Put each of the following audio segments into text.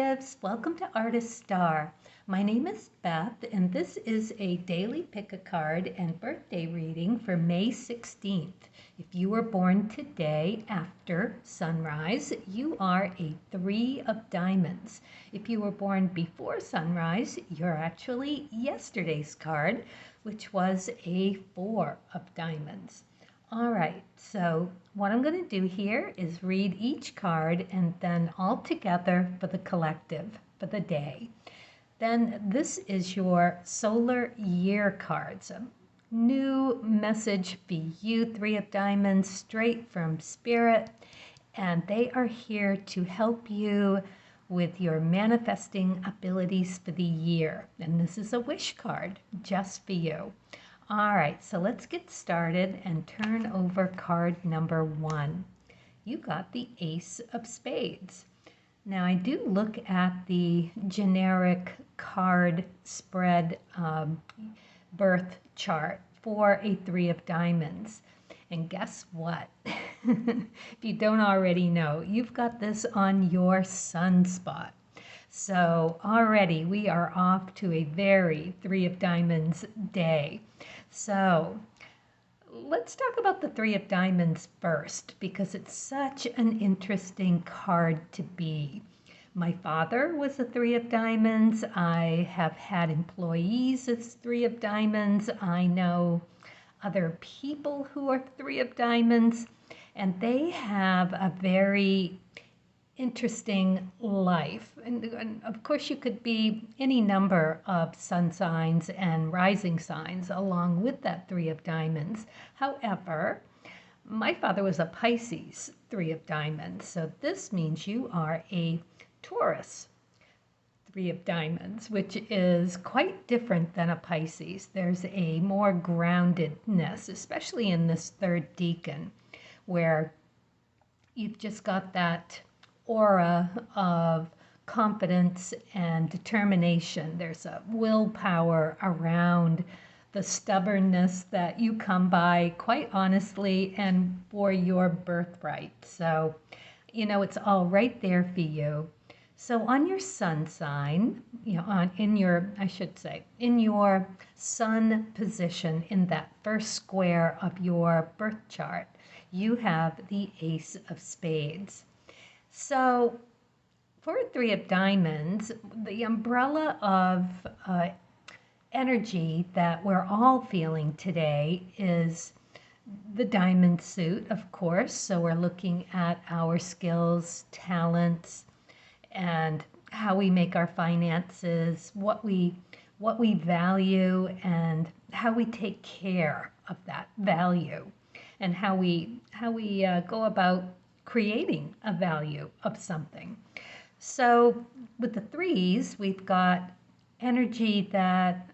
creatives, welcome to Artist Star. My name is Beth and this is a daily pick a card and birthday reading for May 16th. If you were born today after sunrise, you are a 3 of diamonds. If you were born before sunrise, you're actually yesterday's card, which was a 4 of diamonds. All right, so what I'm going to do here is read each card and then all together for the collective for the day. Then this is your solar year cards. A new message for you, 3 of diamonds, straight from Spirit. And they are here to help you with your manifesting abilities for the year. And this is a wish card just for you. All right, so let's get started and turn over card number 1. You got the Ace of Spades. Now I do look at the generic card spread birth chart for a 3 of diamonds. And guess what? If you don't already know, you've got this on your sunspot. So already we are off to a very 3 of diamonds day. So let's talk about the 3 of diamonds first because it's such an interesting card to be. My father was a 3 of diamonds. I have had employees as 3 of diamonds. I know other people who are 3 of diamonds, and they have a very interesting life. And of course you could be any number of sun signs and rising signs along with that 3 of diamonds. However, my father was a Pisces 3 of diamonds, so this means you are a Taurus 3 of diamonds, which is quite different than a Pisces. There's a more groundedness, especially in this 3rd decan, where you've just got that aura of confidence and determination. There's a willpower around the stubbornness that you come by quite honestly and for your birthright. So, you know, it's all right there for you. So on your sun sign, you know, in your sun position in that first square of your birth chart, you have the Ace of Spades. So for a 3 of diamonds, the umbrella of energy that we're all feeling today is the diamond suit, of course. So we're looking at our skills, talents, and how we make our finances, what we value, and how we take care of that value, and how we go about creating a value of something. So with the 3s, we've got energy that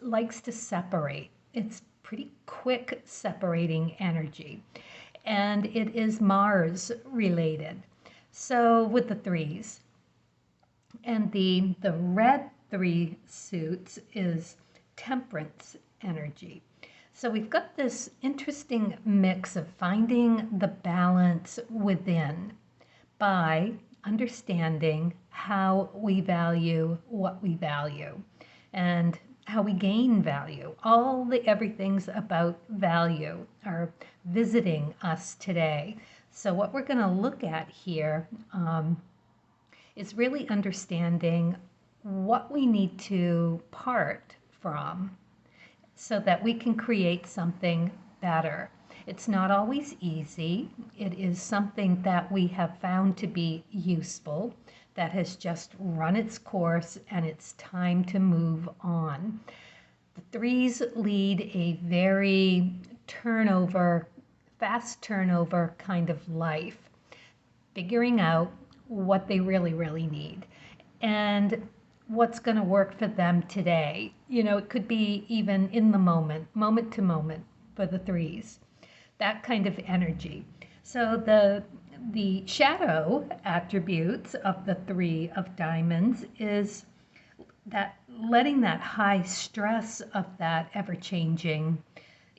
likes to separate. It's pretty quick separating energy, and it is Mars related. So with the 3s, and the red 3 suits is temperance energy. So we've got this interesting mix of finding the balance within by understanding how we value what we value and how we gain value. All the everythings about value are visiting us today. So what we're going to look at here is really understanding what we need to part from so that we can create something better. It's not always easy. It is something that we have found to be useful, that has just run its course, and it's time to move on. The 3s lead a very fast turnover kind of life, figuring out what they really need and what's going to work for them today. You know, it could be even in the moment to moment for the 3s, that kind of energy. So the shadow attributes of the 3 of diamonds is that letting that high stress of that ever-changing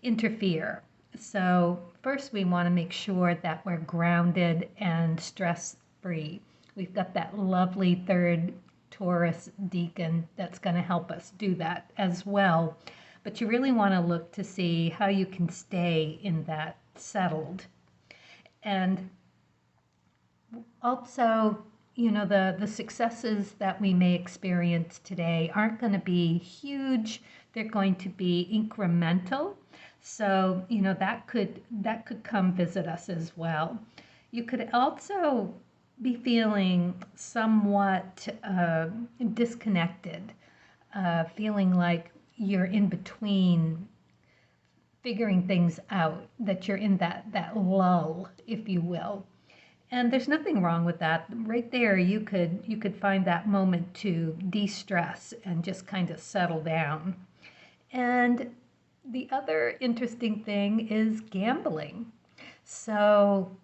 interfere. So first we want to make sure that we're grounded and stress-free. We've got that lovely third Taurus deacon that's going to help us do that as well. But you really want to look to see how you can stay in that settled. And also, you know, the successes that we may experience today aren't going to be huge. They're going to be incremental. So, you know, that could come visit us as well. You could also be feeling somewhat disconnected, feeling like you're in between figuring things out, that you're in that lull, if you will. And there's nothing wrong with that. Right there, you could find that moment to de-stress and just kind of settle down. And the other interesting thing is gambling. So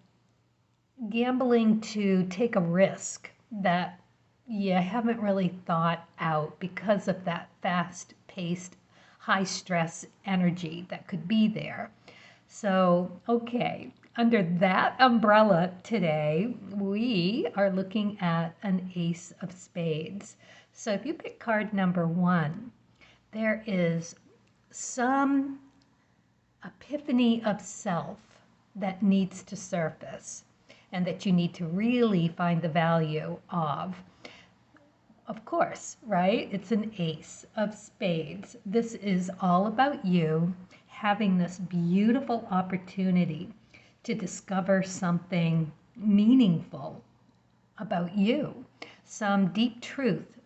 gambling to take a risk that you haven't really thought out because of that fast-paced, high-stress energy that could be there. So, okay, under that umbrella today, we are looking at an Ace of Spades. So if you pick card number 1, there is some epiphany of self that needs to surface and that you need to really find the value of. Of course, right? It's an Ace of Spades. This is all about you having this beautiful opportunity to discover something meaningful about you, some deep truth,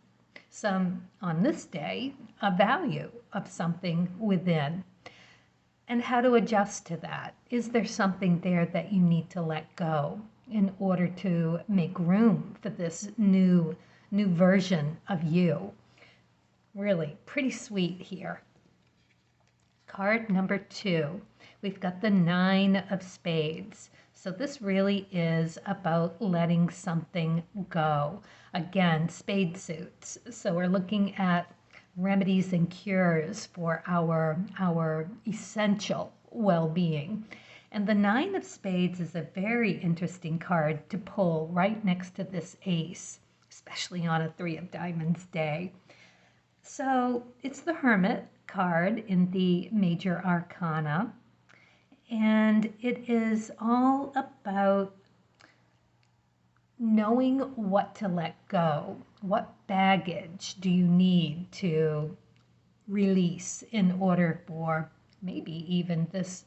some, on this day, a value of something within. And how to adjust to that. Is there something there that you need to let go in order to make room for this new version of you? Really pretty sweet here. Card number 2, we've got the 9 of Spades. So this really is about letting something go. Again, spade suits. So we're looking at remedies and cures for our essential well-being. And the 9 of Spades is a very interesting card to pull right next to this ace, especially on a 3 of Diamonds day. So it's the Hermit card in the Major Arcana, and it is all about knowing what to let go. What baggage do you need to release in order for maybe even this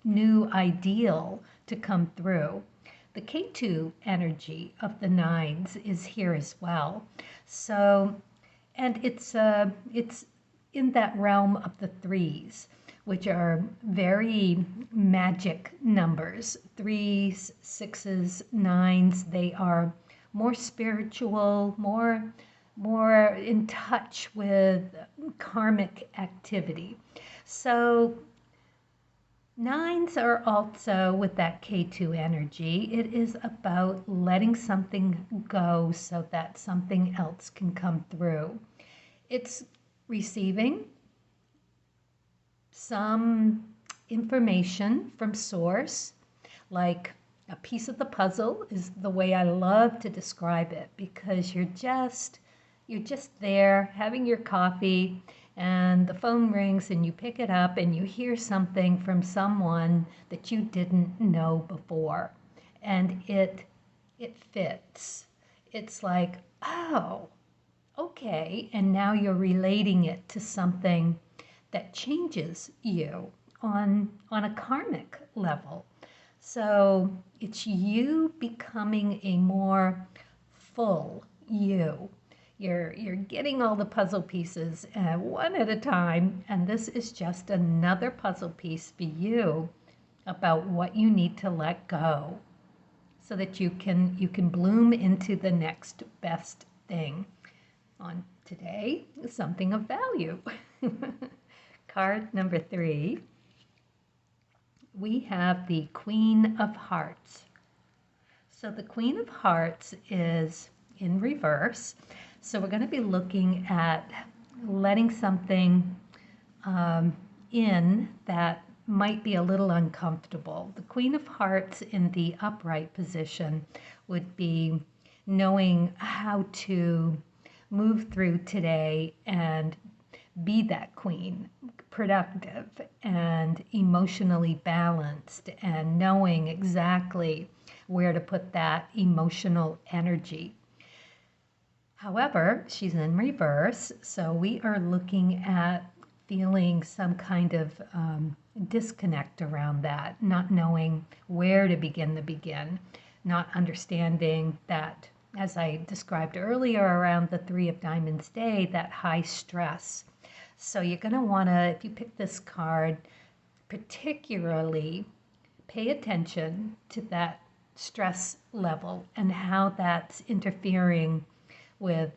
new ideal to come through? The K2 energy of the 9s is here as well. So, and it's in that realm of the 3s, which are very magic numbers. 3s, 6s, 9s, they are more spiritual, more in touch with karmic activity. So 9s are also with that K2 energy. It is about letting something go so that something else can come through. It's receiving some information from source, like a piece of the puzzle is the way I love to describe it, because you're just there having your coffee and the phone rings and you pick it up and you hear something from someone that you didn't know before, and it fits. It's like, oh, okay, and now you're relating it to something that changes you on a karmic level. So it's you becoming a more full you. You're getting all the puzzle pieces one at a time, and this is just another puzzle piece for you about what you need to let go so that you can bloom into the next best thing. On today, something of value. Card number 3, we have the Queen of Hearts. So the Queen of Hearts is in reverse. So we're going to be looking at letting something in that might be a little uncomfortable. The Queen of Hearts in the upright position would be knowing how to move through today and be that queen, productive and emotionally balanced, and knowing exactly where to put that emotional energy. However, she's in reverse, so we are looking at feeling some kind of disconnect around that, not knowing where to begin, not understanding that, as I described earlier around the Three of Diamonds day, that high stress. So you're going to want to, if you pick this card, particularly pay attention to that stress level and how that's interfering with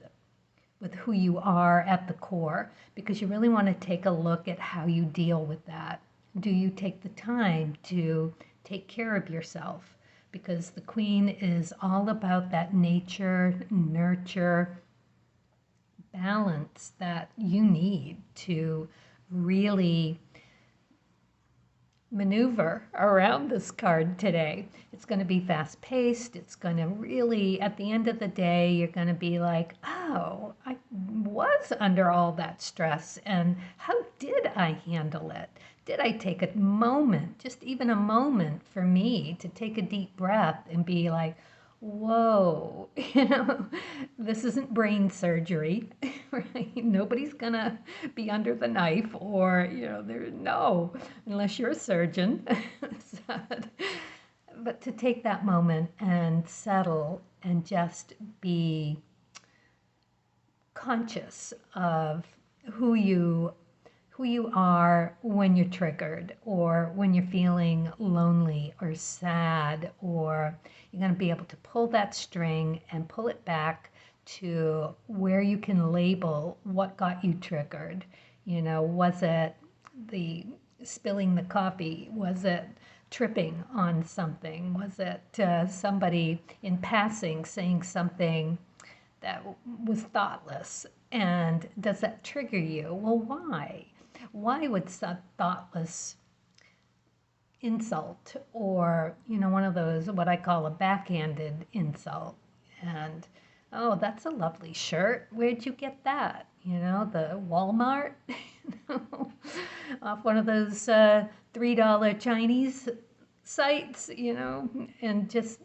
who you are at the core, because you really want to take a look at how you deal with that. Do you take the time to take care of yourself? Because the Queen is all about that nature, nurture, balance that you need to really maneuver around this card today. It's going to be fast paced. It's going to really, at the end of the day, you're going to be like, oh, I was under all that stress, and how did I handle it? Did I take a moment, just even a moment for me to take a deep breath and be like, whoa, this isn't brain surgery, right? Nobody's gonna be under the knife, or, no, unless you're a surgeon. But to take that moment and settle and just be conscious of who you are when you're triggered, or when you're feeling lonely or sad, or you're going to be able to pull that string and pull it back to where you can label what got you triggered. Was it the spilling the coffee? Was it tripping on something? Was it somebody in passing saying something that was thoughtless? And does that trigger you? Well, why? Why would some thoughtless insult, or, one of those, what I call a backhanded insult, and, oh, that's a lovely shirt. Where'd you get that? The Walmart, off one of those $3 Chinese sites, and just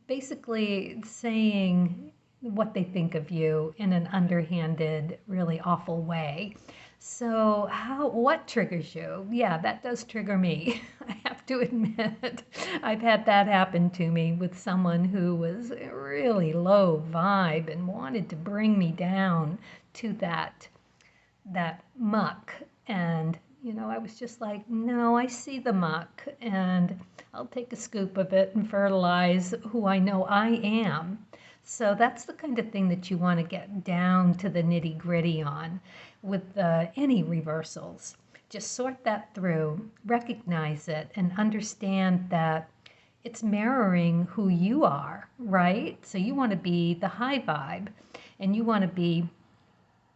basically saying what they think of you in an underhanded, really awful way. So what triggers you? Yeah, that does trigger me. I have to admit, I've had that happen to me with someone who was really low vibe and wanted to bring me down to that muck. And, I was just like, no, I see the muck, and I'll take a scoop of it and fertilize who I know I am. So that's the kind of thing that you want to get down to the nitty gritty on with any reversals. Just sort that through, recognize it, and understand that it's mirroring who you are, right? So you want to be the high vibe, and you want to be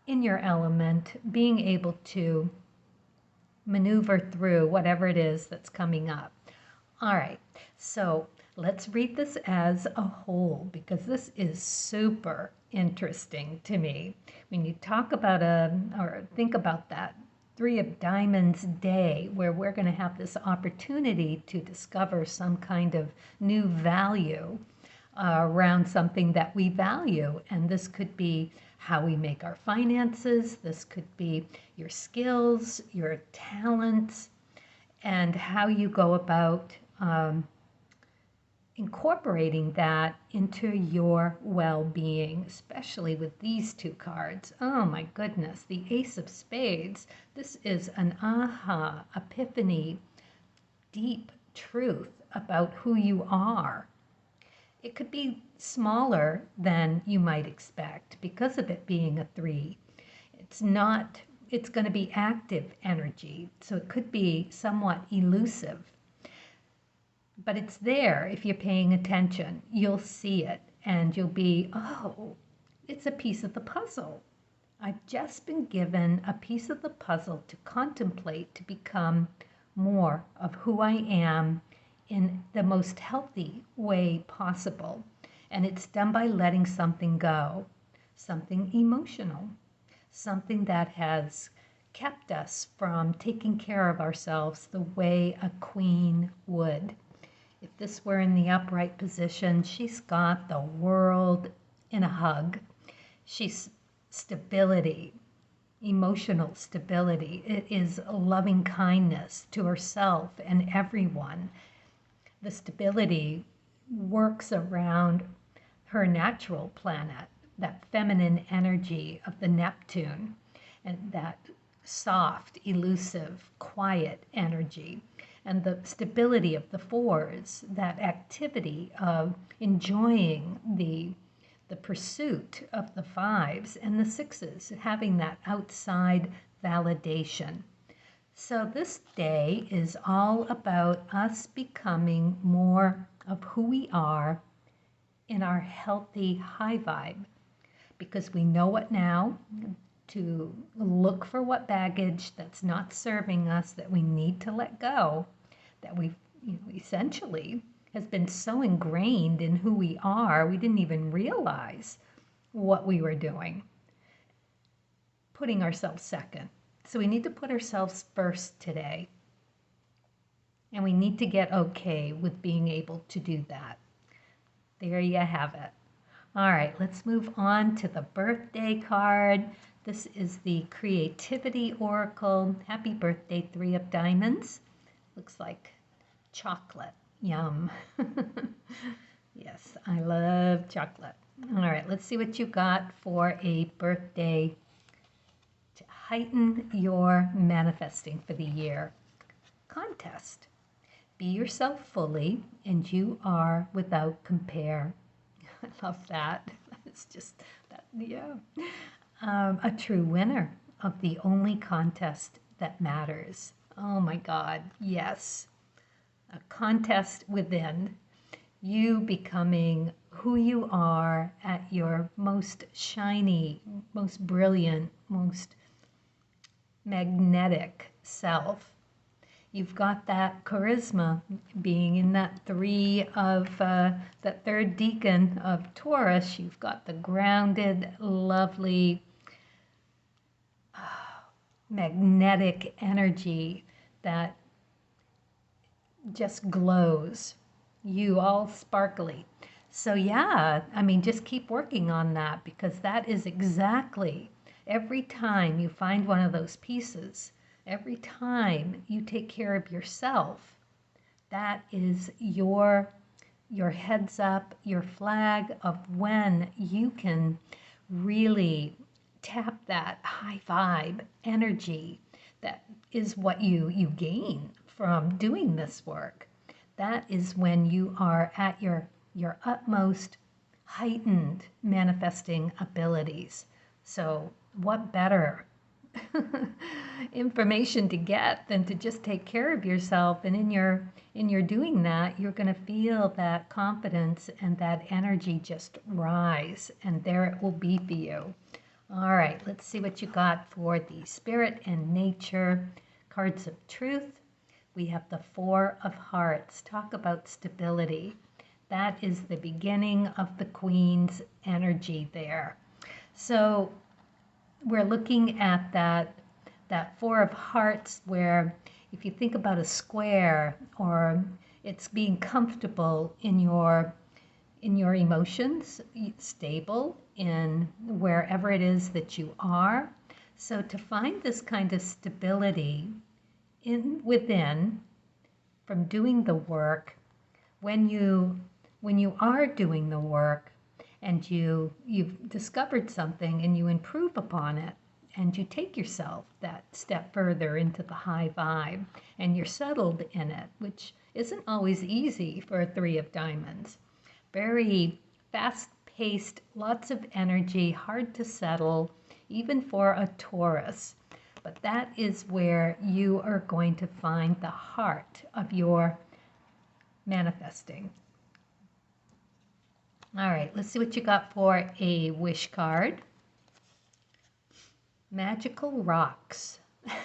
in your element, being able to maneuver through whatever it is that's coming up. All right, so let's read this as a whole, because this is super interesting to me. When you talk about or think about that Three of Diamonds day, where we're going to have this opportunity to discover some kind of new value around something that we value. And this could be how we make our finances. This could be your skills, your talents, and how you go about incorporating that into your well-being, especially with these two cards. Oh my goodness, the Ace of Spades. This is an aha, epiphany, deep truth about who you are. It could be smaller than you might expect because of it being a 3. It's going to be active energy, so it could be somewhat elusive. But it's there if you're paying attention. You'll see it, and you'll be, oh, it's a piece of the puzzle. I've just been given a piece of the puzzle to contemplate, to become more of who I am in the most healthy way possible. And it's done by letting something go, something emotional, something that has kept us from taking care of ourselves the way a queen would. If this were in the upright position, she's got the world in a hug. She's stability, emotional stability. It is loving kindness to herself and everyone. The stability works around her natural planet, that feminine energy of the Neptune, and that soft, elusive, quiet energy. And the stability of the fours, that activity of enjoying the pursuit of the fives, and the sixes, having that outside validation. So this day is all about us becoming more of who we are in our healthy high vibe, because we know it now, to look for what baggage that's not serving us, that we need to let go, that we essentially has been so ingrained in who we are, we didn't even realize what we were doing, putting ourselves second. So we need to put ourselves first today. And we need to get okay with being able to do that. There you have it. All right, let's move on to the birthday card. This is the Creativity Oracle. Happy birthday, 3 of Diamonds. Looks like chocolate. Yum. Yes, I love chocolate. All right, let's see what you got for a birthday to heighten your manifesting for the year. Contest. Be yourself fully, and you are without compare. I love that. It's just that, yeah. A true winner of the only contest that matters. Oh my God, yes. A contest within. You becoming who you are at your most shiny, most brilliant, most magnetic self. You've got that charisma being in that 3 of that 3rd decan of Taurus. You've got the grounded, lovely, magnetic energy that just glows. You all sparkly. So yeah, I mean, just keep working on that, because that is exactly every time you find one of those pieces, every time you take care of yourself, that is your heads up, your flag of when you can really tap that high vibe energy. That is what you gain from doing this work. That is when you are at your utmost heightened manifesting abilities. So what better information to get than to just take care of yourself? And in your doing that, you're going to feel that confidence and that energy just rise, and there it will be for you. All right, let's see what you got for the Spirit and Nature cards of truth. We have the 4 of Hearts. Talk about stability. That is the beginning of the Queen's energy there. So we're looking at that 4 of Hearts, where if you think about a square, or it's being comfortable in your emotions, stable in wherever it is that you are. So to find this kind of stability within from doing the work, when you are doing the work and you've discovered something and you improve upon it, and you take yourself that step further into the high vibe, and you're settled in it, which isn't always easy for a 3 of Diamonds. Very fast-paced, lots of energy, hard to settle, even for a Taurus. But that is where you are going to find the heart of your manifesting. All right, let's see what you got for a wish card. Magical rocks.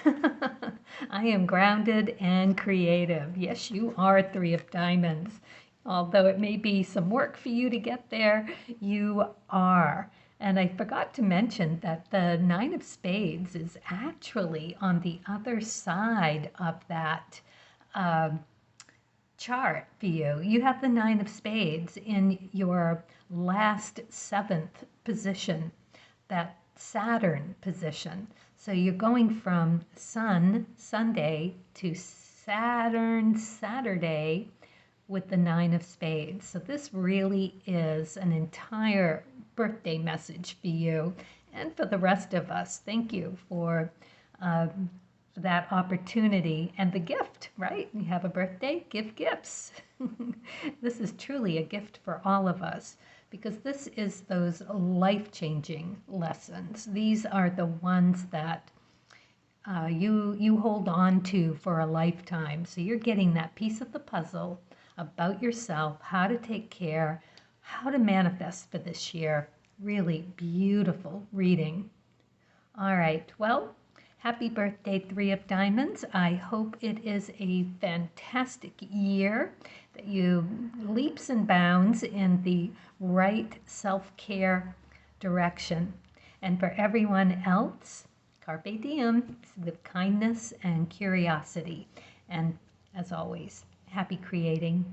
I am grounded and creative. Yes, you are 3 of Diamonds. Although it may be some work for you to get there, you are. And I forgot to mention that the Nine of Spades is actually on the other side of that chart for you. You have the Nine of Spades in your last seventh position, that Saturn position. So you're going from Sun, Sunday, to Saturn, Saturday, with the Nine of Spades. So this really is an entire birthday message for you and for the rest of us. Thank you for that opportunity and the gift, right? You have a birthday, give gifts. This is truly a gift for all of us because this is those life-changing lessons. These are the ones that you hold on to for a lifetime. So you're getting that piece of the puzzle about yourself, how to take care, how to manifest for this year. Really beautiful reading. All right, well, happy birthday, Three of Diamonds. I hope it is a fantastic year, that you leaps and bounds in the right self-care direction. And for everyone else, carpe diem, with kindness and curiosity. And as always, happy creating.